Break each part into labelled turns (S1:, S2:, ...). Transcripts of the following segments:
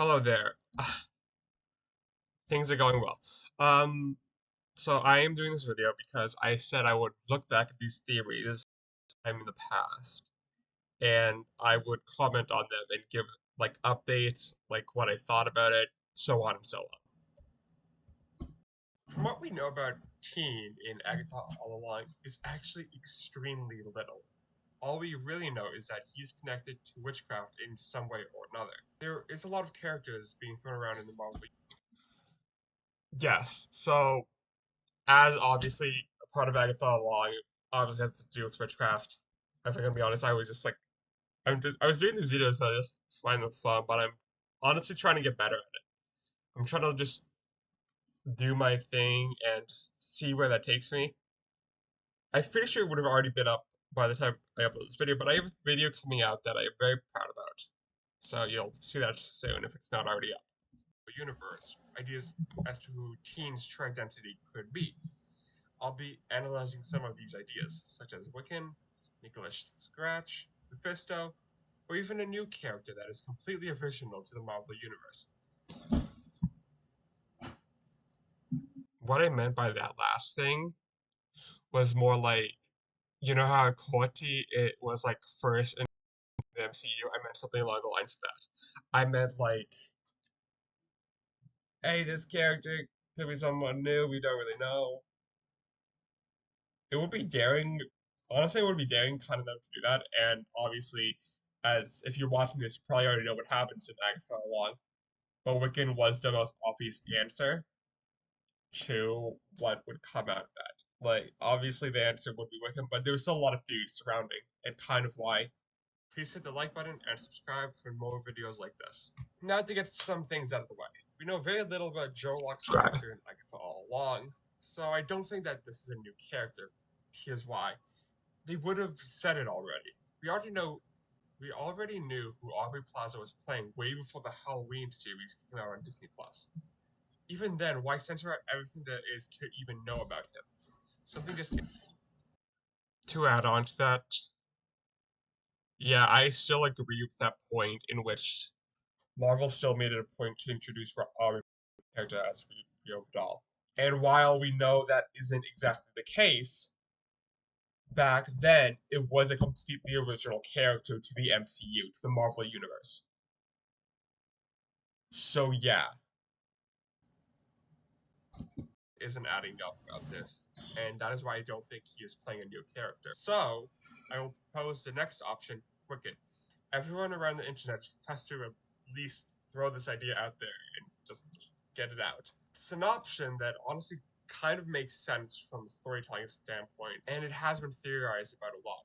S1: Hello there. Things are going well. Um, so I am doing this video because I said I would look back at these theories I'm in the past, and I would comment on them and give like updates, like what I thought about it, so on and so on. From what we know about Teen in Agatha All Along is actually extremely little. All we really know is that he's connected to witchcraft in some way or another. There is a lot of characters being thrown around in the Marvel. Yes, so as obviously a part of Agatha Long, obviously has to do with witchcraft. If I'm gonna be honest, I was just like I was doing these videos that I just find them fun, but I'm honestly trying to get better at it. I'm trying to just do my thing and just see where that takes me. I'm pretty sure it would have already been up by the time I upload this video, but I have a video coming out that I am very proud about. So you'll see that soon if it's not already up. The universe, ideas as to who Teen's true identity could be. I'll be analyzing some of these ideas, such as Wiccan, Nicholas Scratch, Mephisto, or even a new character that is completely original to the Marvel Universe. What I meant by that last thing was more like, you know how Corti it was like first in the MCU? I meant something along the lines of that. I meant like, hey, this character could be someone new, we don't really know. It would be daring. Honestly, it would be daring kind of them to do that. And obviously, as if you're watching this, you probably already know what happens in Agatha Long. But Wiccan was the most obvious answer to what would come out of that. Like, obviously, the answer would be Wiccan, but there was still a lot of theories surrounding and kind of why. Please hit the like button and subscribe for more videos like this. Now to get some things out of the way. We know very little about Joe Locke's character in Agatha All Along, so I don't think that this is a new character. Here's why. They would have said it already. We already knew who Aubrey Plaza was playing way before the Halloween series came out on Disney Plus. Even then, why censor out everything that is to even know about him? Something just to add on to that, yeah, I still agree with that point in which Marvel still made it a point to introduce Aubrey character as Rio Vidal. And while we know that isn't exactly the case, back then it was a completely original character to the MCU, to the Marvel Universe. So yeah, isn't adding up about this, and that is why I don't think he is playing a new character. So I will propose the next option, Wicked. Everyone around the internet has to at least throw this idea out there and just get it out. It's an option that honestly kind of makes sense from a storytelling standpoint, and it has been theorized about a lot.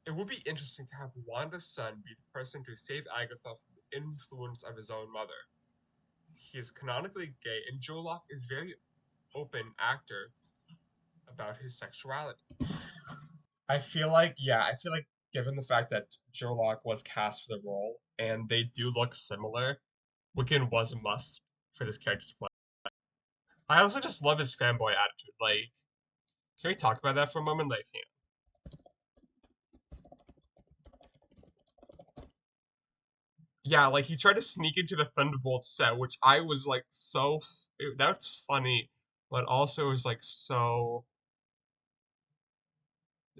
S1: It would be interesting to have Wanda's son be the person to save Agatha from the influence of his own mother. He is canonically gay, and Joe Locke is very open actor about his sexuality. I feel like given the fact that Joe Locke was cast for the role and they do look similar, Wiccan was a must for this character to play. I also just love his fanboy attitude. Like, can we talk about that for a moment? Like, yeah, like he tried to sneak into the Thunderbolt set, which I was like that's funny, but also was like so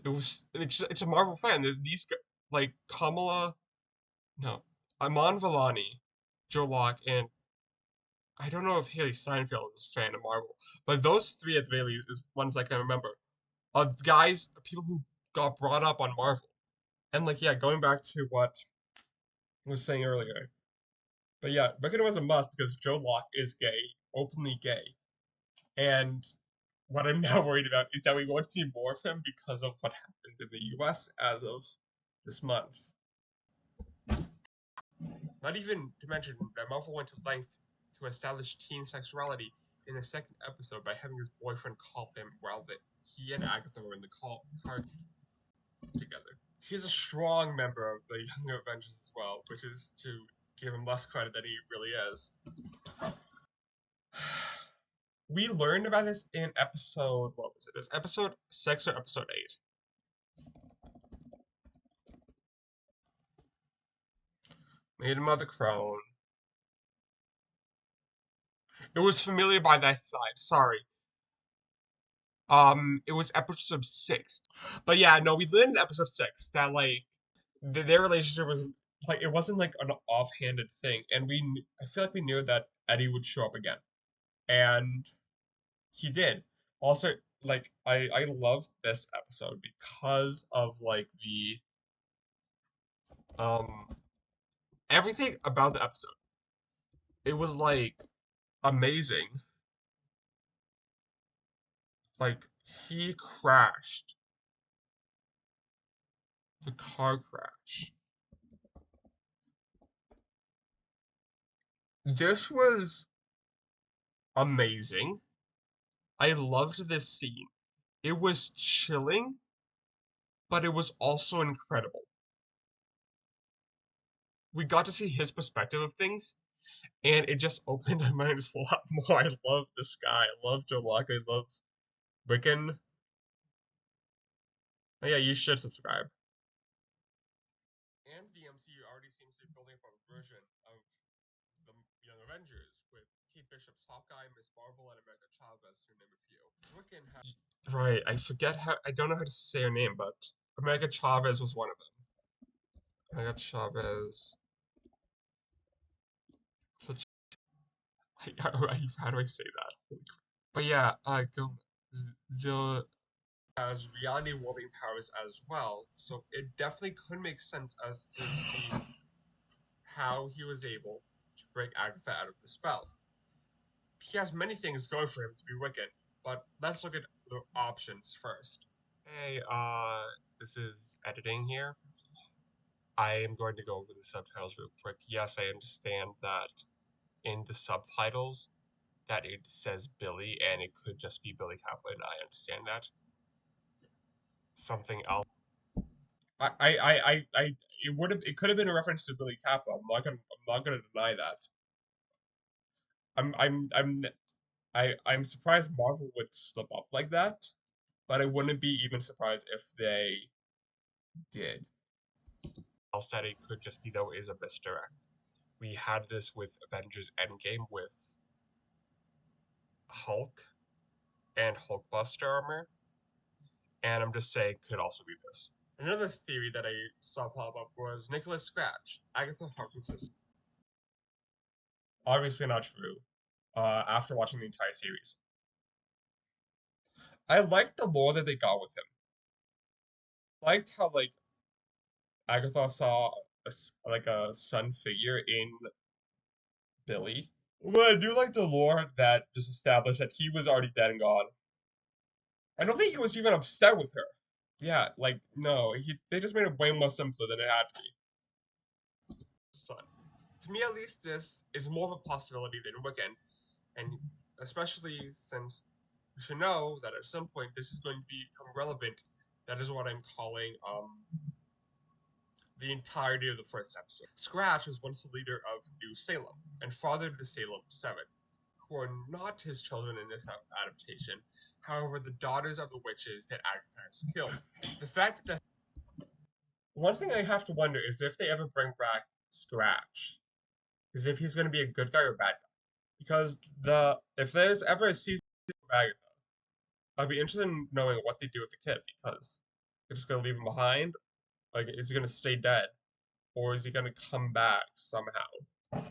S1: it's a Marvel fan. There's these like Kamala, no, Iman Vellani, Joe Locke, and I don't know if Haley Steinfeld was a fan of Marvel, but those three at the very least is ones I can remember. Guys, people who got brought up on Marvel, and like yeah, going back to what I was saying earlier, but yeah, Wiccan was a must because Joe Locke is gay, openly gay, and what I'm now worried about is that we won't see more of him because of what happened in the US as of this month. Not even to mention that Marvel went to lengths to establish teen sexuality in the second episode by having his boyfriend call him while he and Agatha were in the car together. He's a strong member of the Young Avengers as well, which is to give him less credit than he really is. We learned about this in episode, what was it? It was episode 6 or episode 8. Made him of the Crone. It was familiar by that side. Sorry. It was episode 6. But yeah, no, we learned in episode 6 that like their relationship was like it wasn't like an offhanded thing, and I feel like we knew that Eddie would show up again, and he did. Also, like I loved this episode because of like the um everything about the episode. It was like amazing. Like he crashed the car crash. This was amazing. I loved this scene. It was chilling, but it was also incredible. We got to see his perspective of things, and it just opened my mind a lot more. I love this guy. I love Joe Locke. I love Wiccan. Oh, yeah, you should subscribe. And the MCU already seems to be building up a version of the Young Avengers with Kate Bishop's Hawkeye, Miss Marvel, and America Chavez, to name a few. Wiccan has right. I forget how. I don't know how to say her name, but America Chavez was one of them. America Chavez. Such. How do I say that? But yeah, Zil has reality warping powers as well, so it definitely could make sense as to see how he was able to break Agatha out of the spell. He has many things going for him to be Wiccan, but let's look at the options first. Hey, this is editing here. I am going to go over the subtitles real quick. Yes, I understand that in the subtitles that it says Billy and it could just be Billy Kaplan. I understand that. Something else. It could have been a reference to Billy Kaplan. I'm not gonna deny that. I'm I'm I'm I'm surprised Marvel would slip up like that, but I wouldn't be even surprised if they did. Else that it could just be though is a misdirect. We had this with Avengers Endgame with Hulk and Hulkbuster armor, and I'm just saying could also be this. Another theory that I saw pop up was Nicholas Scratch, Agatha Harkness' sister. Obviously not true. After watching the entire series, I liked the lore that they got with him. I liked how like Agatha saw like a sun figure in Billy. But I do like the lore that just established that he was already dead and gone. I don't think he was even upset with her. Yeah, like no, they just made it way more simpler than it had to be. Son. To me, at least, this is more of a possibility than Wiccan, and especially since we should know that at some point this is going to become relevant. That is what I'm calling the entirety of the first episode. Scratch was once the leader of New Salem and fathered the Salem Seven, who are not his children in this adaptation. However, the daughters of the witches that Agatha has killed. The fact that one thing I have to wonder is if they ever bring back Scratch, is if he's going to be a good guy or bad guy. Because if there's ever a season of Agatha, I'd be interested in knowing what they do with the kid because they're just going to leave him behind. Like, is he going to stay dead, or is he going to come back somehow?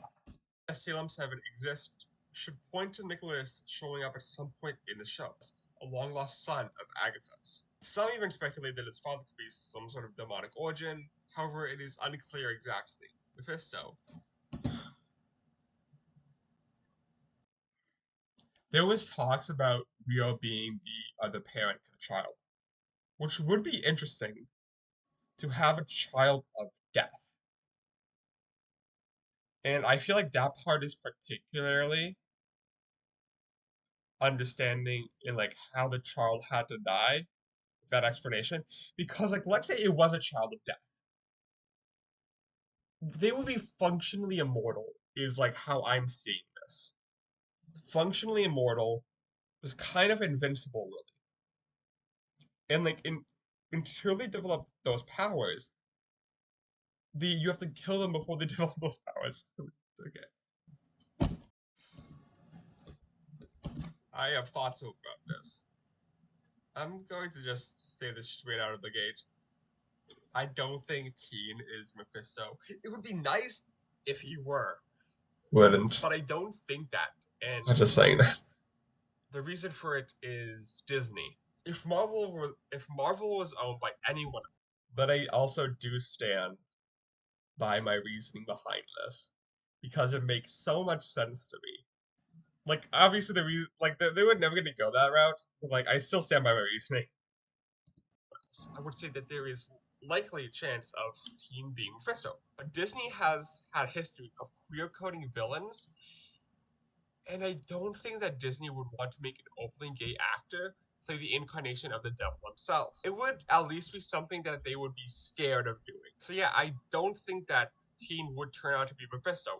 S1: The Salem Seven exist should point to Nicholas showing up at some point in the show, a long lost son of Agatha's. Some even speculate that his father could be some sort of demonic origin. However, it is unclear exactly. Mephisto. There was talks about Rio being the other parent to the child, which would be interesting to have a child of death. And I feel like that part is particularly understanding in like how the child had to die, that explanation. Because like let's say it was a child of death. They would be functionally immortal, is like how I'm seeing this. Functionally immortal is kind of invincible, really. And like until they develop those powers, you have to kill them before they develop those powers. Okay. I have thoughts about this. I'm going to just say this straight out of the gate. I don't think Teen is Mephisto. It would be nice if he were, wouldn't. But I don't think that. And I'm just saying that. The reason for it is Disney. If Marvel was owned by anyone, but I also do stand by my reasoning behind this because it makes so much sense to me. Like obviously the reason, like they were never gonna go that route. But, like I still stand by my reasoning. I would say that there is likely a chance of Teen being Mephisto. But Disney has had history of queer coding villains, and I don't think that Disney would want to make an openly gay actor play the incarnation of the devil himself. It would at least be something that they would be scared of doing. So yeah, I don't think that Teen would turn out to be Mephisto.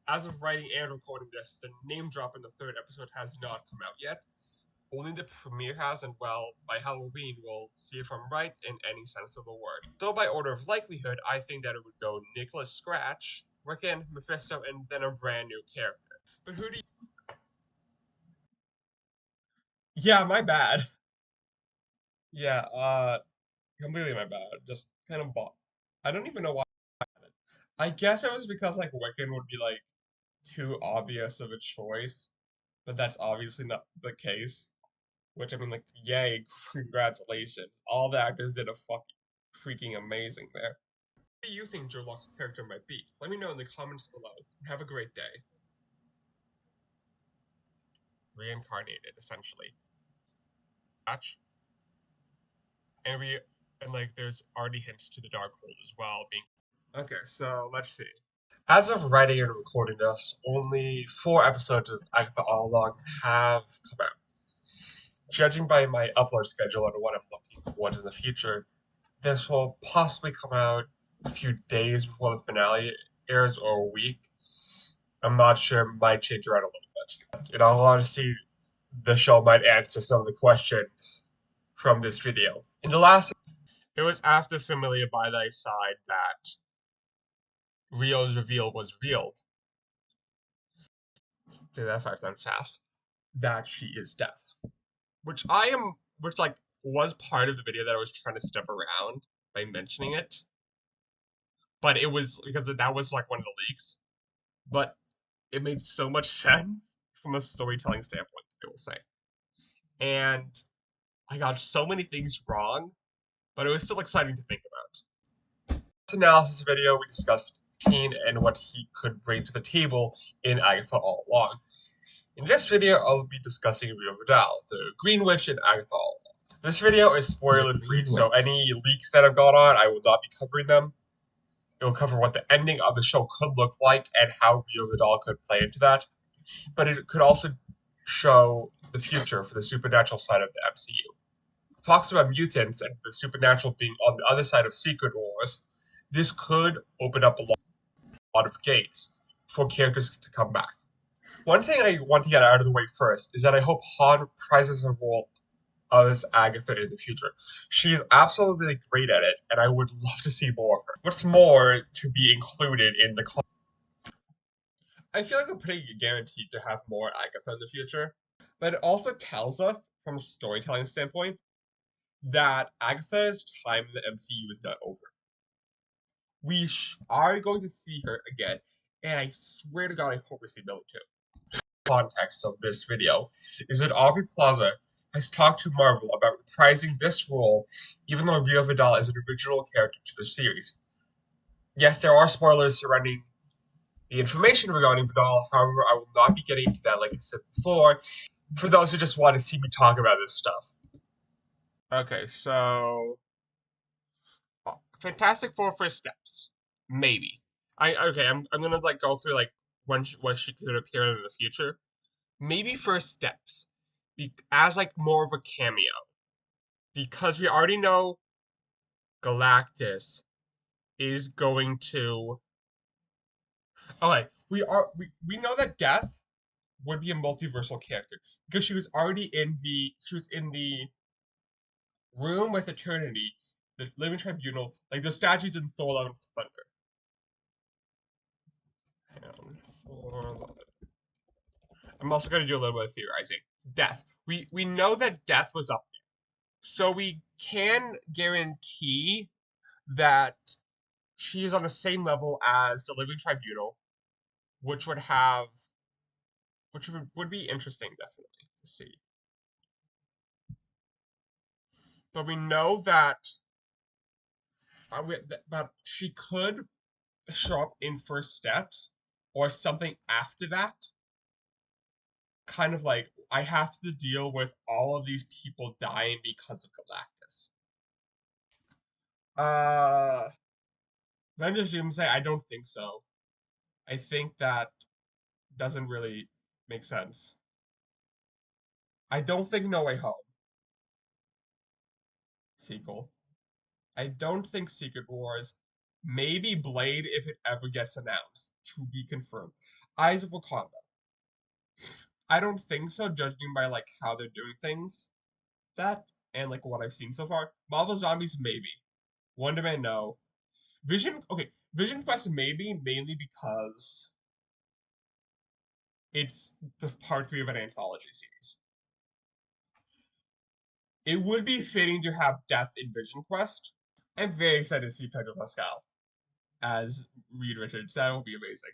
S1: As of writing and recording this, the name drop in the third episode has not come out yet. Only the premiere has, and well, by Halloween, we'll see if I'm right in any sense of the word. So by order of likelihood, I think that it would go Nicholas Scratch, Wiccan, Mephisto, and then a brand new character. But who do you... Yeah, my bad. Yeah, completely my bad. Just kind of I don't even know why I had it. I guess it was because like Wiccan would be like too obvious of a choice, but that's obviously not the case. Which I mean, like, yay, congratulations! All the actors did a fucking freaking amazing there. What do you think Joe Locke's character might be? Let me know in the comments below. Have a great day. Reincarnated, essentially. Match. And like there's already hints to the Darkhold as well being. Okay, so let's see. As of writing and recording this, only 4 episodes of Agatha All Along have come out. Judging by my upload schedule and what I'm looking towards in the future, this will possibly come out a few days before the finale airs or a week. I'm not sure, it might change around a little bit. In all honesty, the show might answer some of the questions from this video. In the last, it was after Familia by thy side that Rio's reveal was revealed. Say that 5 times fast. That she is deaf. Which like was part of the video that I was trying to step around by mentioning it. But it was because that was like one of the leaks. But it made so much sense from a storytelling standpoint, I will say. And I got so many things wrong, but it was still exciting to think about. In this analysis video, we discussed Teen and what he could bring to the table in Agatha All Along. In this video, I'll be discussing Rio Vidal, the Green Witch in Agatha All Along. This video is spoiler-free, so any leaks that have gone on, I will not be covering them. It will cover what the ending of the show could look like and how Rio Vidal could play into that. But it could also show the future for the supernatural side of the MCU. Talks about mutants and the supernatural being on the other side of Secret Wars. This could open up a lot of gates for characters to come back. One thing I want to get out of the way first is that I hope Han prizes a role as Agatha in the future. She is absolutely great at it, and I would love to see more of her. What's more to be included in the I feel like I'm pretty guaranteed to have more Agatha in the future, but it also tells us, from a storytelling standpoint, that Agatha's time in the MCU is not over. We are going to see her again, and I swear to God, I hope we see Billy too. Context of this video is that Aubrey Plaza has talked to Marvel about reprising this role, even though Rio Vidal is an original character to the series. Yes, there are spoilers surrounding the information regarding Vidal, however, I will not be getting into that like I said before, for those who just want to see me talk about this stuff. Okay, so Fantastic Four first steps. Maybe. I'm gonna like go through like what she could appear in the future. Maybe first steps. As like more of a cameo. Because we already know Galactus is going to okay, we know that Death would be a multiversal character because she was in the room with Eternity, the Living Tribunal, like the statues in Thor: Love and Thunder. I'm also gonna do a little bit of theorizing. death. We know that death was up there. So we can guarantee that she is on the same level as the Living Tribunal, which would have which would be interesting definitely to see. But we know that she could show up in First Steps or something after that. Kind of like I have to deal with all of these people dying because of Galactus. Avengers Doomsday, I don't think so. I think that doesn't really make sense. I don't think No Way Home sequel. I don't think Secret Wars. Maybe Blade if it ever gets announced. To be confirmed. Eyes of Wakanda. I don't think so, judging by like how they're doing things. That and like what I've seen so far. Marvel Zombies maybe. Wonder Man no. Vision okay. Vision Quest maybe mainly because it's the part 3 of an anthology series. It would be fitting to have Death in Vision Quest. I'm very excited to see Pedro Pascal as Reed Richards. That will be amazing.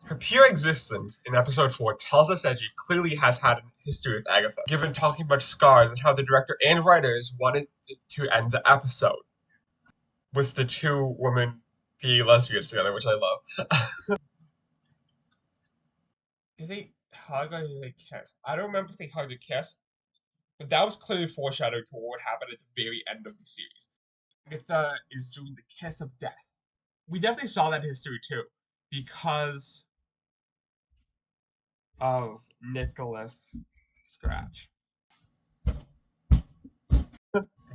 S1: Her pure existence in episode 4 tells us that she clearly has had a history with Agatha, given talking about scars and how the director and writers wanted to end the episode with the two women being lesbians together, which I love. Did they hug or did they kiss? I don't remember if they hugged or kissed, but that was clearly foreshadowing to what would happen at the very end of the series. Agatha is doing the kiss of death. We definitely saw that history too, because of Nicholas Scratch.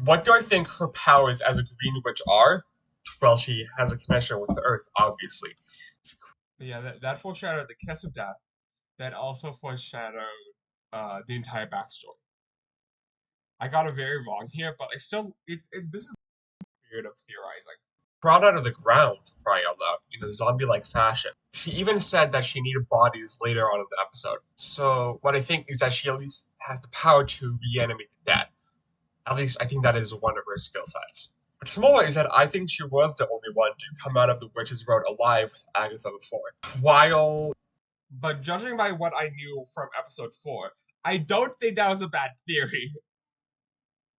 S1: What do I think her powers as a Green Witch are? Well, she has a connection with the Earth, obviously. But yeah, that foreshadowed the kiss of death. That also foreshadowed the entire backstory. I got it very wrong here, but I still this is weird of theorizing. Brought out of the ground, crying out loud, in a zombie-like fashion. She even said that she needed bodies later on in the episode. So what I think is that she at least has the power to reanimate the dead. At least I think that is one of her skill sets. What's more is that I think she was the only one to come out of the Witch's Road alive with Agatha before. But judging by what I knew from episode 4, I don't think that was a bad theory.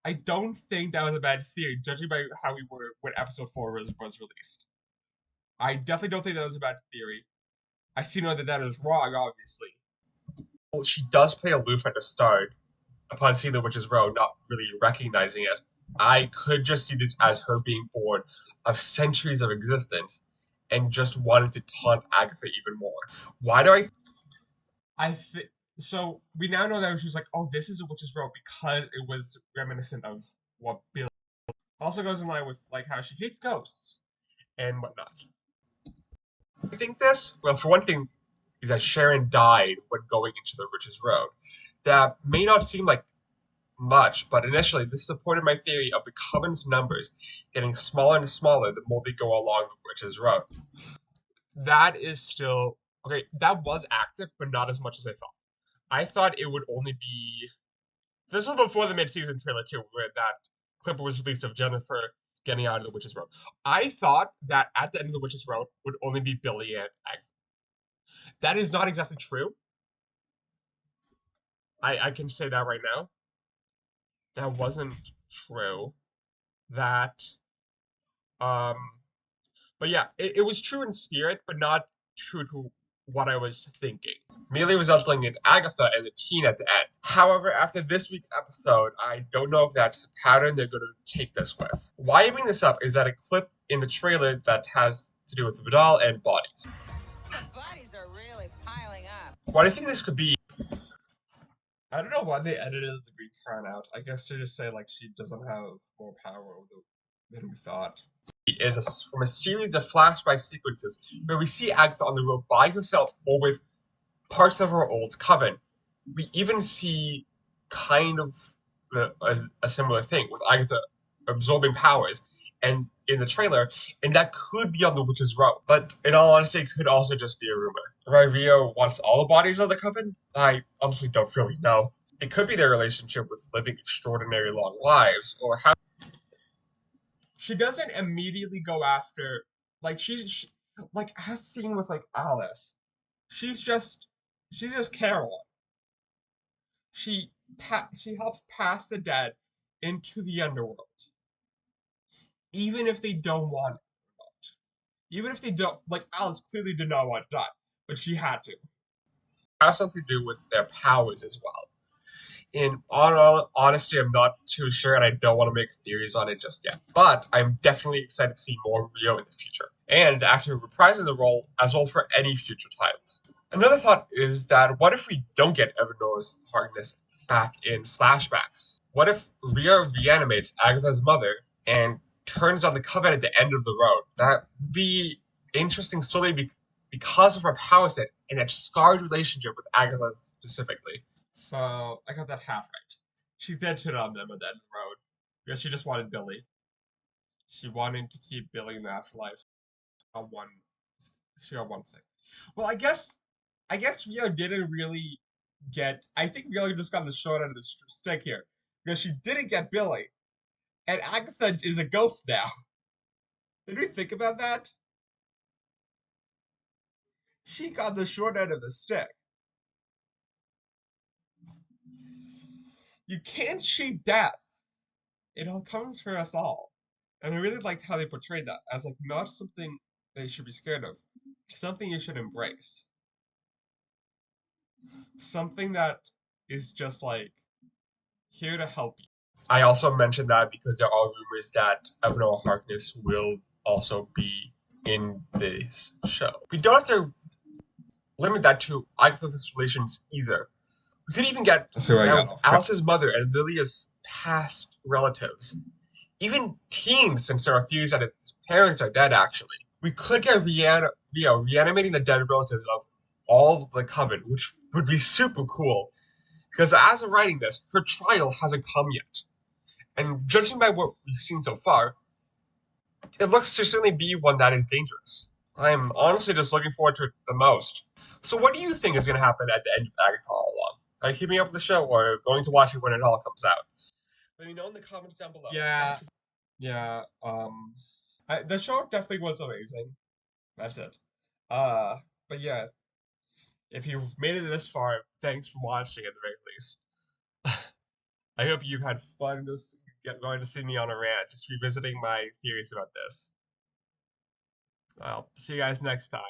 S1: I don't think that was a bad theory, judging by how we were when episode 4 was released. I definitely don't think that was a bad theory. I see know that is wrong, obviously. Well, she does play aloof at the start, upon seeing the Witch's Road, not really recognizing it. I could just see this as her being bored of centuries of existence and just wanting to taunt Agatha even more. Why do I think so? We now know that she's like, oh, this is a Witch's Road because it was reminiscent of what Bill also goes in line with like how she hates ghosts and whatnot. I think this, well, for one thing, is that Sharon died when going into the Witch's Road. That may not seem like much, but initially this supported my theory of the Coven's numbers getting smaller and smaller the more they go along the Witch's Road. That is still okay. That was active, but not as much as I thought. I thought it would only be. This was before the mid-season trailer too, where that clip was released of Jennifer getting out of the Witch's Road. I thought that at the end of the Witch's Road would only be Billy and Agatha. That is not exactly true. I can say that right now. That wasn't true. That um but yeah, it was true in spirit, but not true to what I was thinking. Merely resulting in Agatha and the teen at the end. However, after this week's episode, I don't know if that's a pattern they're going to take this with. Why I bring this up is that a clip in the trailer that has to do with Vidal and bodies.
S2: The bodies are really piling up.
S1: What I think this could be, I don't know why they edited the Green Crown out. I guess to just say like she doesn't have more power than we thought. From a series of flashback sequences where we see Agatha on the road by herself or with parts of her old coven. We even see kind of a similar thing with Agatha absorbing powers and in the trailer, and that could be on the witch's road. But in all honesty, it could also just be a rumor. Why Rio wants all the bodies of the coven? I honestly don't really know. It could be their relationship with living extraordinary long lives, or how she doesn't immediately go after like like as seen with like Alice. She's just she's just Caroline. She helps pass the dead into the underworld, even if they don't want it. Even if they don't, like Alice clearly did not want to die, but she had to. Has something to do with their powers as well. In all honesty, I'm not too sure, and I don't want to make theories on it just yet. But I'm definitely excited to see more Rio in the future, and actually reprising the role as well for any future titles. Another thought is that what if we don't get Evernore's Harkness back in flashbacks? What if Rio reanimates Agatha's mother and turns on the coven at the end of the road? That would be interesting solely because of her power set and that scarred relationship with Agatha specifically. So I got that half right. She did turn on them at the end of the road because she just wanted Billy. She wanted to keep Billy in the afterlife. On one, she got one thing. Well, I guess Rio didn't really get. I think Rio just got the short end of the stick here because she didn't get Billy, and Agatha is a ghost now. Did we think about that? She got the short end of the stick. You can't cheat death. It all comes for us all. And I really liked how they portrayed that as like not something that you should be scared of, something you should embrace, something that is just like here to help you. I also mentioned that because there are rumors that Evanor Harkness will also be in this show. We don't have to limit that to Agatha's relations either. We could even get now Alice's mother and Lilia's past relatives, even teens, since there are theories that its parents are dead. Actually, we could get reanimating the dead relatives of all the coven, which would be super cool. Because as of writing this, her trial hasn't come yet, and judging by what we've seen so far, it looks to certainly be one that is dangerous. I'm honestly just looking forward to it the most. So, what do you think is going to happen at the end of Agatha All Along? Are you keeping up with the show, or going to watch it when it all comes out? Let me know in the comments down below. Yeah, yeah. The show definitely was amazing. That's it. Uh, but yeah, if you've made it this far, thanks for watching at the very least. I hope you've had fun just going to see me on a rant, just revisiting my theories about this. I'll see you guys next time.